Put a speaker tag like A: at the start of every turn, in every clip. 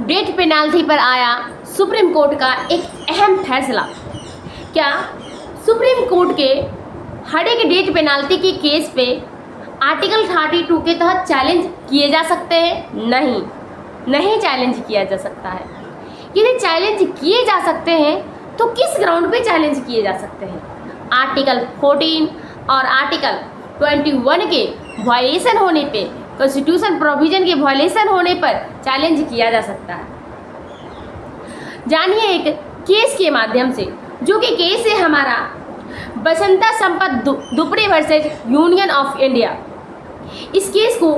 A: Death penalty पर आया supreme court का एक अहम फैसला। क्या सुप्रीम कोर्ट के हर एक डेथ पेनाल्टी के केस पे आर्टिकल 32 के तहत चैलेंज किए जा सकते हैं? नहीं चैलेंज किया जा सकता है। यदि चैलेंज किए जा सकते हैं तो किस ग्राउंड पे चैलेंज किए जा सकते हैं? आर्टिकल 14 और आर्टिकल 21 के वायलेशन होने पे, कॉन्स्टिट्यूशन प्रोविजन के वायलेशन होने पर चैलेंज किया जा सकता है। जानिए एक केस के माध्यम से, जो कि केस है हमारा Basanta Sampat Dupade versus union of India. इस केस को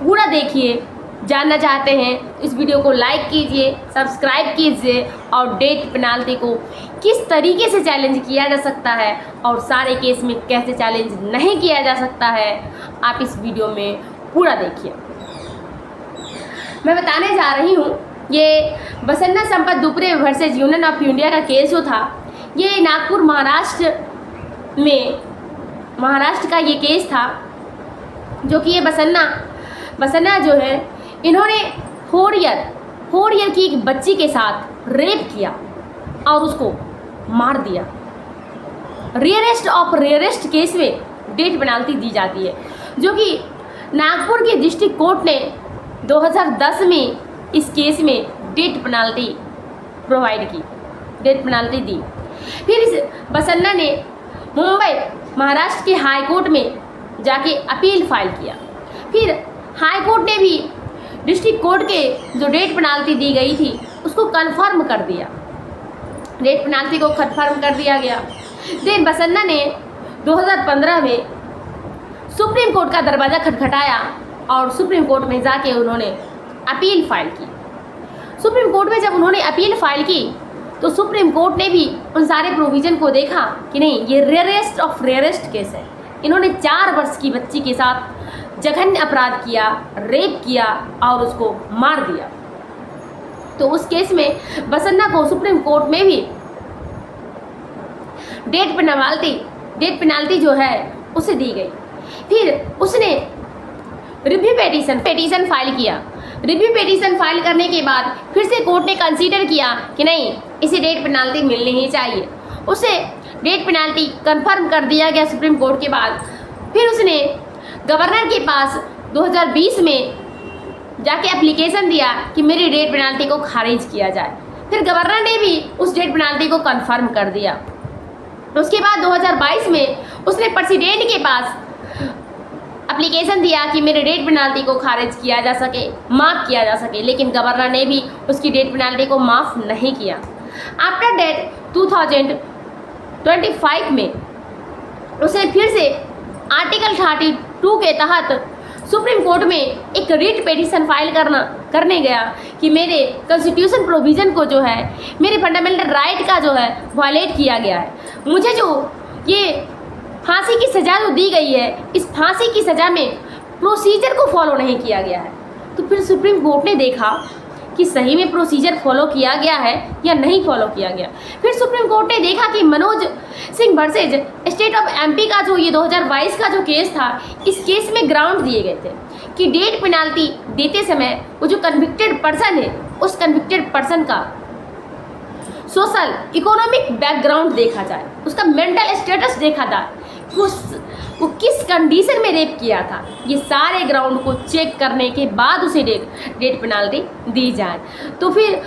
A: पूरा देखिए। जानना चाहते हैं इस वीडियो को लाइक कीजिए, सब्सक्राइब कीजिए और डेथ पेनाल्टी को किस तरीके से चैलेंज किया जा सकता है और सारे केस में कैसे चैलेंज नहीं किया जा सकता है, आप इस वीडियो में पूरा देखिए। मैं बताने जा रही हूँ, ये Basanta Sampat Dupade versus union of India का केस जो था, ये नागपुर महाराष्ट्र का ये केस था, जो कि ये बसन्ना जो है, इन्होंने 4 ईयर की एक बच्ची के साथ रेप किया और उसको मार दिया। रेयरेस्ट केस में डेथ पेनाल्टी दी जाती है, जो कि नागपुर के डिस्ट्रिक्ट कोर्ट ने 2010 में इस केस में डेथ पेनाल्टी प्रोवाइड की, डेथ पेनाल्टी दी। फिर इस बसन्ना ने मुंबई महाराष्ट्र के हाई कोर्ट में जाके अपील फाइल किया। फिर हाई कोर्ट ने भी डिस्ट्रिक्ट कोर्ट के जो डेथ पेनाल्टी दी गई थी उसको कंफर्म कर दिया, डेथ पेनाल्टी को कंफर्म कर दिया गया। देन बसन्ना ने 2015 में सुप्रीम कोर्ट का दरवाज़ा खटखटाया और सुप्रीम कोर्ट में जाके उन्होंने अपील फाइल की। सुप्रीम कोर्ट में जब उन्होंने अपील फाइल की तो सुप्रीम कोर्ट ने भी उन सारे प्रोविज़न को देखा कि नहीं, ये रेयरेस्ट केस है। इन्होंने 4 वर्ष की बच्ची के साथ जघन्य अपराध किया, रेप किया और उसको मार दिया। तो उस केस में बसन्ना को सुप्रीम कोर्ट में भी डेथ पेनाल्टी जो है उसे दी गई। फिर उसने रिव्यू पेटिशन फाइल किया। रिव्यू पेटिशन फाइल करने के बाद फिर से कोर्ट ने कंसीडर किया कि नहीं, इसे डेथ पेनाल्टी मिलनी ही चाहिए। उसे डेथ पेनाल्टी कंफर्म कर दिया गया सुप्रीम कोर्ट के बाद। फिर उसने गवर्नर के पास 2020 में जाके एप्लीकेशन दिया कि मेरी डेथ पेनाल्टी को खारिज किया जाए। फिर गवर्नर ने भी उस डेथ पेनाल्टी को कंफर्म कर दिया। उसके बाद 2022 में उसने प्रेसिडेंट के पास एप्लीकेशन दिया कि मेरे डेथ पेनाल्टी को खारिज किया जा सके, माफ़ किया जा सके, लेकिन गवर्नर ने भी उसकी डेथ पेनाल्टी को माफ़ नहीं किया। आफ्टर डेट 2025 में उसे फिर से आर्टिकल 32 के तहत सुप्रीम कोर्ट में एक रिट पेटिशन फाइल करने गया कि मेरे कॉन्स्टिट्यूशन प्रोविज़न को जो है, मेरे फंडामेंटल राइट का जो है वायलेट किया गया है। मुझे जो ये फांसी की सज़ा जो दी गई है, इस फांसी की सज़ा में प्रोसीजर को फॉलो नहीं किया गया है। तो फिर सुप्रीम कोर्ट ने देखा कि सही में प्रोसीजर फॉलो किया गया है या नहीं फॉलो किया गया। फिर सुप्रीम कोर्ट ने देखा कि Manoj Singh versus state of MP का जो ये 2022 का जो केस था, इस केस में ग्राउंड दिए गए थे कि डेथ पेनाल्टी देते समय वो जो कन्विक्टेड पर्सन है, उस कन्विक्टेड पर्सन का सोशल इकोनॉमिक बैकग्राउंड देखा जाए, उसका मेंटल स्टेटस देखा जाए, वो किस कंडीशन में रेप किया था। ये सारे ग्राउंड को चेक करने के बाद उसे डेथ पेनाल्टी दी जाए। तो फिर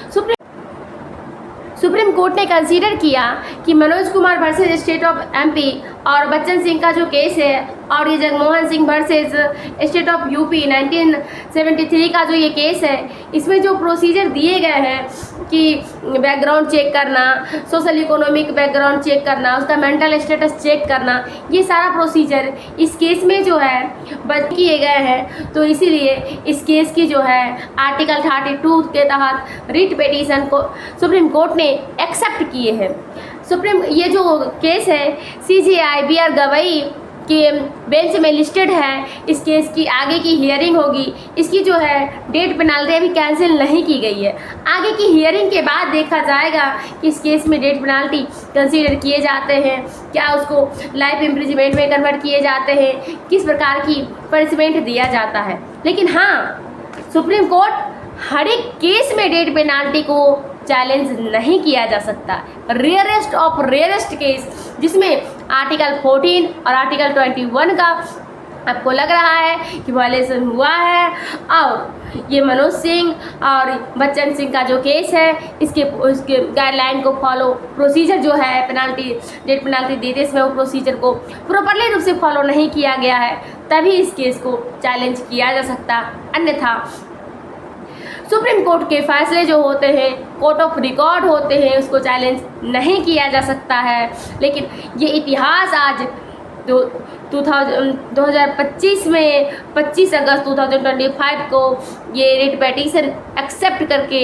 A: सुप्रीम कोर्ट ने कंसीडर किया कि Manoj Kumar versus state of MP और बच्चन सिंह का जो केस है और ये Jagmohan Singh versus state of UP 1973 का जो ये केस है, इसमें जो प्रोसीजर दिए गए हैं कि बैकग्राउंड चेक करना, सोशल इकोनॉमिक बैकग्राउंड चेक करना, उसका मेंटल स्टेटस चेक करना, ये सारा प्रोसीजर इस केस में जो है बंद किए गए हैं। तो इसीलिए इस केस की जो है आर्टिकल 32 के तहत रिट पेटिशन को सुप्रीम कोर्ट ने एक्सेप्ट किए हैं। ये जो केस है CJI BR गवई के बेंच में लिस्टेड है। इस केस की आगे की हियरिंग होगी। इसकी जो है डेथ पेनाल्टी अभी कैंसिल नहीं की गई है। आगे की हियरिंग के बाद देखा जाएगा कि इस केस में डेथ पेनाल्टी कंसीडर किए जाते हैं, क्या उसको लाइफ इम्प्रिजमेंट में कन्वर्ट किए जाते हैं, किस प्रकार की पनिशमेंट दिया जाता है। लेकिन हाँ, सुप्रीम कोर्ट हर एक केस में डेथ पेनाल्टी को चैलेंज नहीं किया जा सकता। रेयरेस्ट ऑफ रेयरेस्ट केस जिसमें आर्टिकल 14 और आर्टिकल 21 का आपको लग रहा है कि वायलेशन हुआ है, और ये मनोज सिंह और बच्चन सिंह का जो केस है इसके गाइडलाइन को फॉलो, प्रोसीजर जो है पेनाल्टी डेथ पेनाल्टी देते समय वो प्रोसीजर को प्रॉपरली रूप से फॉलो नहीं किया गया है, तभी इस केस को चैलेंज किया जा सकता। अन्यथा सुप्रीम कोर्ट के फैसले जो होते हैं, कोर्ट ऑफ रिकॉर्ड होते हैं, उसको चैलेंज नहीं किया जा सकता है। लेकिन ये इतिहास आज 2025 में 25 अगस्त 2025 को ये रिट पेटिशन एक्सेप्ट करके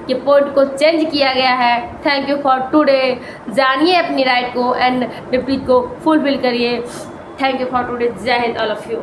A: ये पॉइंट को चेंज किया गया है। Thank you for today. जानिए अपनी राइट को एंड डिप्लीट को फुलफिल करिए। Thank you for today. जय हिंद ऑल ऑफ यू।